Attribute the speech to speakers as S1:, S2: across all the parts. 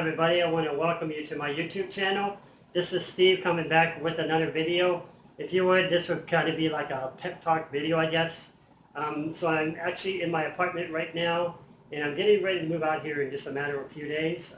S1: everybody. I want to welcome you to my YouTube channel. This is Steve coming back with another video. If you would, this would kind of be like a pep talk video, I guess. So I'm actually in my apartment right now, and I'm getting ready to move out here in just a matter of a few days.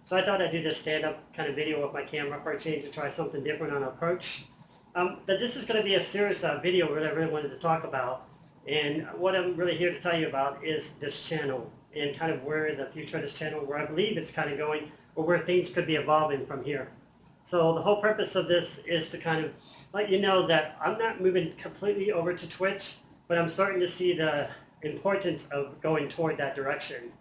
S1: So I thought I'd do this stand-up kind of video with my camera for a change to try something different on approach. But this is going to be a serious video that I really wanted to talk about. And what I'm really here to tell you about is this channel and kind of where the future of this channel, where I believe it's kind of going, or where things could be evolving from here. So the whole purpose of this is to kind of let you know that I'm not moving completely over to Twitch, but I'm starting to see the importance of going toward that direction.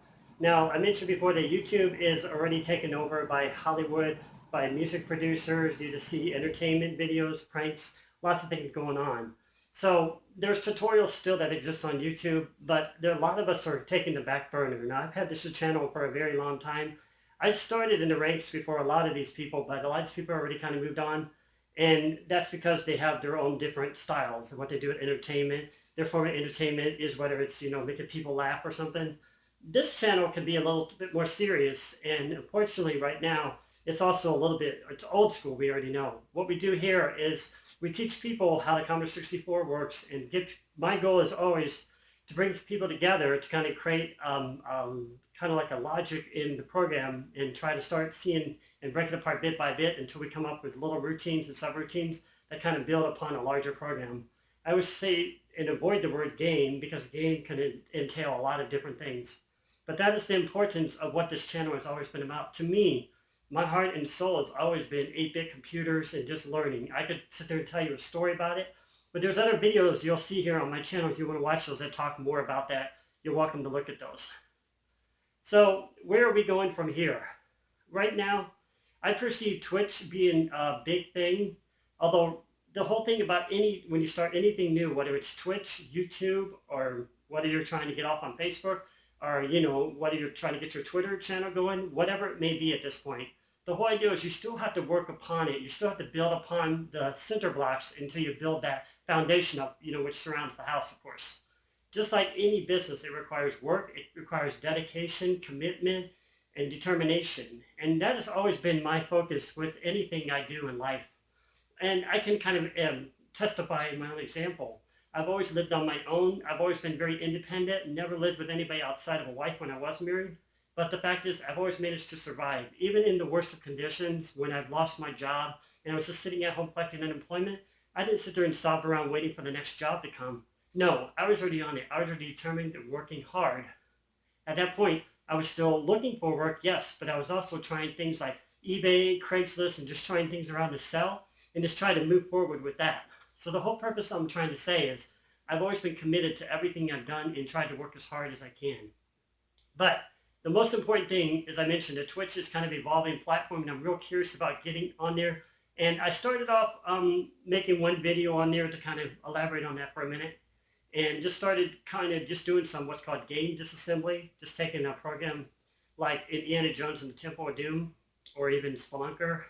S1: Now, I mentioned before that YouTube is already taken over by Hollywood, by music producers. You just see entertainment videos, pranks, lots of things going on. So there's tutorials still that exist on YouTube, but a lot of us are taking the back burner. Now, I've had this channel for a very long time. I started in the ranks before a lot of these people, but a lot of these people already kind of moved on. And that's because they have their own different styles of what they do at entertainment. Their form of entertainment is whether it's, making people laugh or something. This channel can be a little bit more serious. And unfortunately right now, it's also a little bit, it's old school, we already know. What we do here is we teach people how the Commodore 64 works, and my goal is always to bring people together to kind of create kind of like a logic in the program and try to start seeing and break it apart bit by bit until we come up with little routines and subroutines that kind of build upon a larger program. I always say and avoid the word game because game can entail a lot of different things. But that is the importance of what this channel has always been about. To me, my heart and soul has always been 8-bit computers and just learning. I could sit there and tell you a story about it, but there's other videos you'll see here on my channel if you want to watch those that talk more about that. You're welcome to look at those. So where are we going from here? Right now, I perceive Twitch being a big thing, although the whole thing about when you start anything new, whether it's Twitch, YouTube, or whether you're trying to get off on Facebook, or, whether you're trying to get your Twitter channel going, whatever it may be at this point, the whole idea is you still have to work upon it. You still have to build upon the center blocks until you build that foundation up, which surrounds the house, of course. Just like any business, it requires work, it requires dedication, commitment, and determination. And that has always been my focus with anything I do in life. And I can kind of testify in my own example. I've always lived on my own. I've always been very independent, never lived with anybody outside of a wife when I was married. But the fact is, I've always managed to survive. Even in the worst of conditions, when I've lost my job and I was just sitting at home collecting unemployment, I didn't sit there and sob around waiting for the next job to come. No, I was already on it. I was already determined and working hard. At that point, I was still looking for work, yes, but I was also trying things like eBay, Craigslist, and just trying things around to sell and just try to move forward with that. So the whole purpose I'm trying to say is I've always been committed to everything I've done and tried to work as hard as I can. But the most important thing, as I mentioned, that Twitch is kind of evolving platform, and I'm real curious about getting on there. And I started off making one video on there to kind of elaborate on that for a minute, and just started kind of just doing some what's called game disassembly, just taking a program like Indiana Jones and the Temple of Doom, or even Spelunker,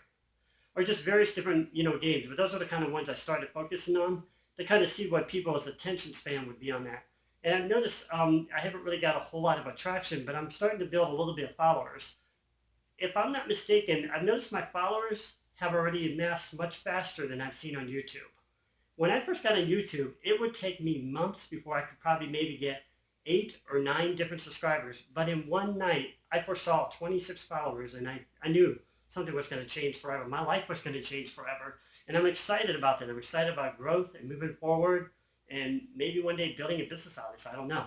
S1: or just various different games. But those are the kind of ones I started focusing on to kind of see what people's attention span would be on that. And I've noticed I haven't really got a whole lot of attraction, but I'm starting to build a little bit of followers. If I'm not mistaken, I've noticed my followers have already amassed much faster than I've seen on YouTube. When I first got on YouTube, it would take me months before I could probably maybe get 8 or 9 different subscribers. But in one night, I foresaw 26 followers, and I knew something was going to change forever. My life was going to change forever. And I'm excited about that. I'm excited about growth and moving forward, and maybe one day building a business out of this. I don't know.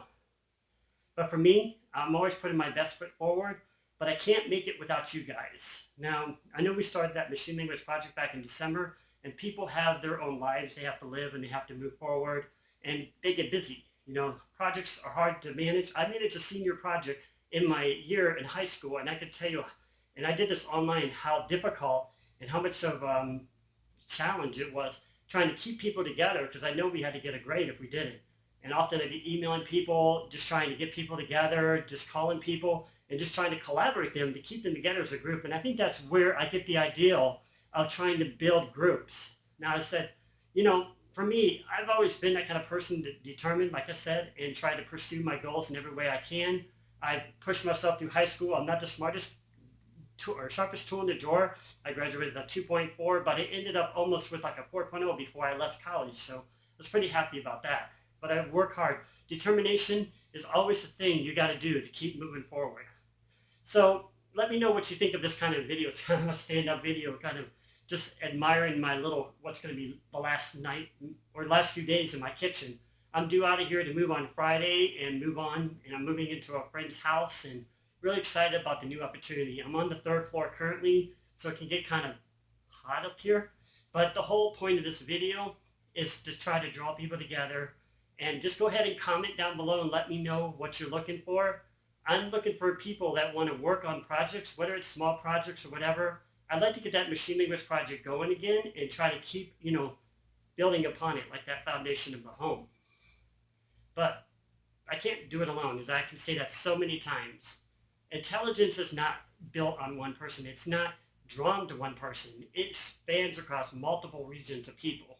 S1: But for me, I'm always putting my best foot forward, but I can't make it without you guys. Now, I know we started that machine language project back in December, and people have their own lives they have to live and they have to move forward, and they get busy. Projects are hard to manage. I managed a senior project in my year in high school, and I could tell you, and I did this online, how difficult and how much of challenge it was trying to keep people together, because I know we had to get a grade if we didn't. And often I'd be emailing people, just trying to get people together, just calling people, and just trying to collaborate them to keep them together as a group. And I think that's where I get the ideal of trying to build groups. Now, I said, for me, I've always been that kind of person determined, like I said, and try to pursue my goals in every way I can. I pushed myself through high school. I'm not the smartest sharpest tool in the drawer. I graduated with a 2.4, but I ended up almost with like a 4.0 before I left college. So I was pretty happy about that. But I work hard. Determination is always the thing you got to do to keep moving forward. So let me know what you think of this kind of video. It's kind of a stand-up video, kind of just admiring my little, what's going to be the last night or last few days in my kitchen. I'm due out of here to move on Friday and move on, and I'm moving into a friend's house and really excited about the new opportunity. I'm on the 3rd floor currently, so it can get kind of hot up here. But the whole point of this video is to try to draw people together, and just go ahead and comment down below and let me know what you're looking for. I'm looking for people that want to work on projects, whether it's small projects or whatever. I'd like to get that machine language project going again and try to keep, building upon it like that foundation of the home. But I can't do it alone, as I can say that so many times. Intelligence is not built on one person. It's not drawn to one person. It spans across multiple regions of people.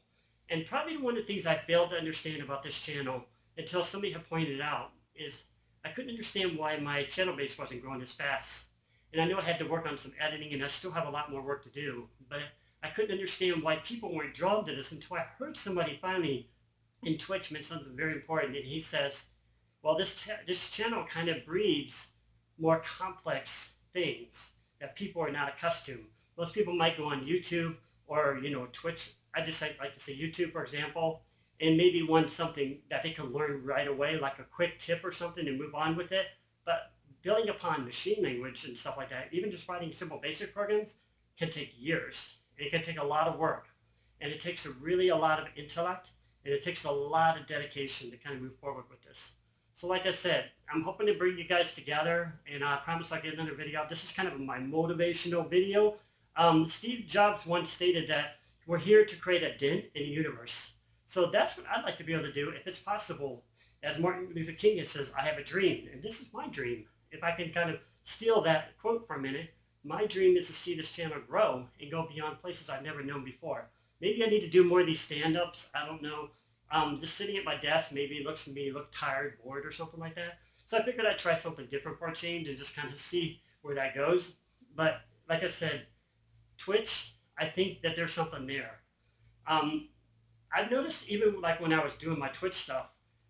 S1: And probably one of the things I failed to understand about this channel until somebody had pointed it out is I couldn't understand why my channel base wasn't growing as fast. And I know I had to work on some editing, and I still have a lot more work to do. But I couldn't understand why people weren't drawn to this until I heard somebody finally in Twitch mention something very important. And he says, well, this channel kind of breeds more complex things that people are not accustomed. Most people might go on YouTube or, Twitch. I just like to say YouTube, for example, and maybe want something that they can learn right away, like a quick tip or something, and move on with it. But building upon machine language and stuff like that, even just writing simple basic programs, can take years. It can take a lot of work, and it takes a lot of intellect, and it takes a lot of dedication to kind of move forward with this. So like I said, I'm hoping to bring you guys together, and I promise I'll get another video out. This is kind of my motivational video. Steve Jobs once stated that we're here to create a dent in the universe. So that's what I'd like to be able to do if it's possible. As Martin Luther King says, I have a dream, and this is my dream. If I can kind of steal that quote for a minute, my dream is to see this channel grow and go beyond places I've never known before. Maybe I need to do more of these stand-ups. I don't know. Just sitting at my desk, maybe it looks to me look tired, bored, or something like that. So I figured I'd try something different for a change and just kind of see where that goes. But like I said, Twitch, I think that there's something there. I've noticed even like when I was doing my Twitch stuff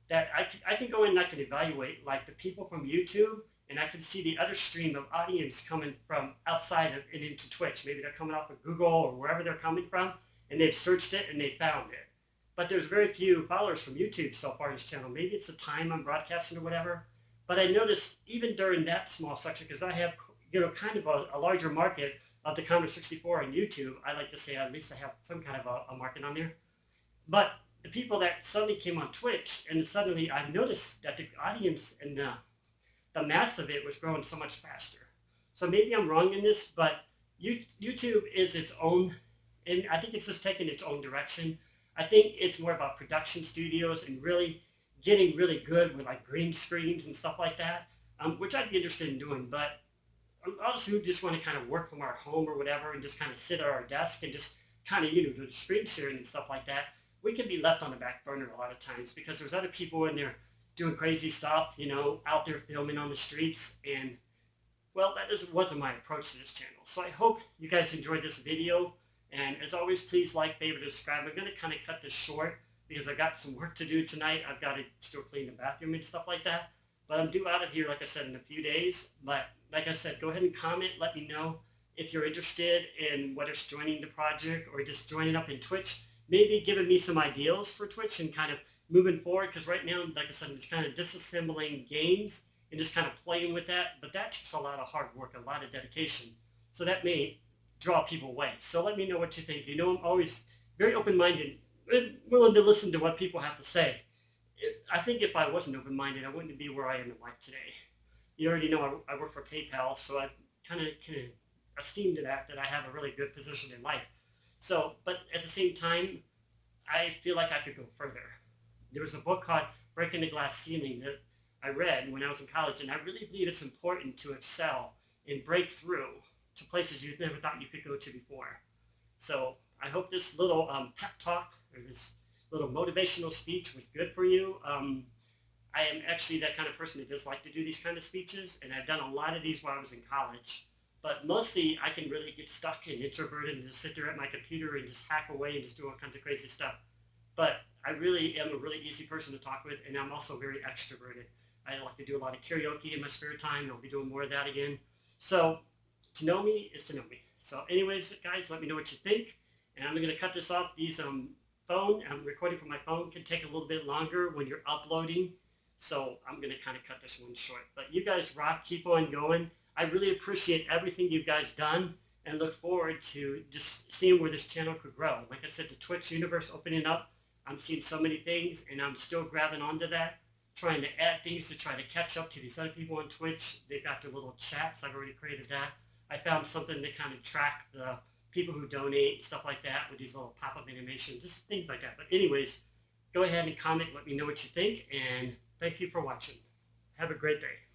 S1: that I can go in and I can evaluate like the people from YouTube, and I can see the other stream of audience coming from outside of and into Twitch. Maybe they're coming off of Google or wherever they're coming from, and they've searched it and they found it. But there's very few followers from YouTube so far in this channel. Maybe it's the time I'm broadcasting or whatever. But I noticed even during that small section, because I have kind of a larger market of the Commodore 64 on YouTube, I like to say at least I have some kind of a market on there. But the people that suddenly came on Twitch, and suddenly I noticed that the audience and the mass of it was growing so much faster. So maybe I'm wrong in this, but YouTube is its own, and I think it's just taking its own direction. I think it's more about production studios and really getting really good with like green screens and stuff like that, which I'd be interested in doing. But us who just want to kind of work from our home or whatever and just kind of sit at our desk and just kind of, do the screen sharing and stuff like that, we can be left on the back burner a lot of times because there's other people in there doing crazy stuff, out there filming on the streets. And, well, that just wasn't my approach to this channel. So I hope you guys enjoyed this video. And as always, please like, favorite, subscribe. I'm going to kind of cut this short because I got some work to do tonight. I've got to still clean the bathroom and stuff like that. But I'm due out of here, like I said, in a few days. But like I said, go ahead and comment. Let me know if you're interested in whether it's joining the project or just joining up in Twitch. Maybe giving me some ideas for Twitch and kind of moving forward. Because right now, like I said, I'm just kind of disassembling games and just kind of playing with that. But that takes a lot of hard work, a lot of dedication. So that may draw people away. So let me know what you think. I'm always very open-minded and willing to listen to what people have to say. I think if I wasn't open-minded, I wouldn't be where I am in life today. You already know I work for PayPal, so I kind of esteem to that I have a really good position in life. So, but at the same time, I feel like I could go further. There was a book called Breaking the Glass Ceiling that I read when I was in college, and I really believe it's important to excel and break through to places you never thought you could go to before. So I hope this little pep talk or this little motivational speech was good for you. I am actually that kind of person that does like to do these kind of speeches, and I've done a lot of these while I was in college. But mostly I can really get stuck and introverted and just sit there at my computer and just hack away and just do all kinds of crazy stuff. But I really am a really easy person to talk with, and I'm also very extroverted. I like to do a lot of karaoke in my spare time, and I'll be doing more of that again. So to know me is to know me. So anyways, guys, let me know what you think. And I'm going to cut this off. These I'm recording from my phone, can take a little bit longer when you're uploading. So I'm going to kind of cut this one short. But you guys rock. Keep on going. I really appreciate everything you guys done and look forward to just seeing where this channel could grow. Like I said, the Twitch universe opening up. I'm seeing so many things, and I'm still grabbing onto that, trying to add things to try to catch up to these other people on Twitch. They've got their little chats. I've already created that. I found something to kind of track the people who donate and stuff like that with these little pop-up animations, just things like that. But anyways, go ahead and comment. Let me know what you think, and thank you for watching. Have a great day.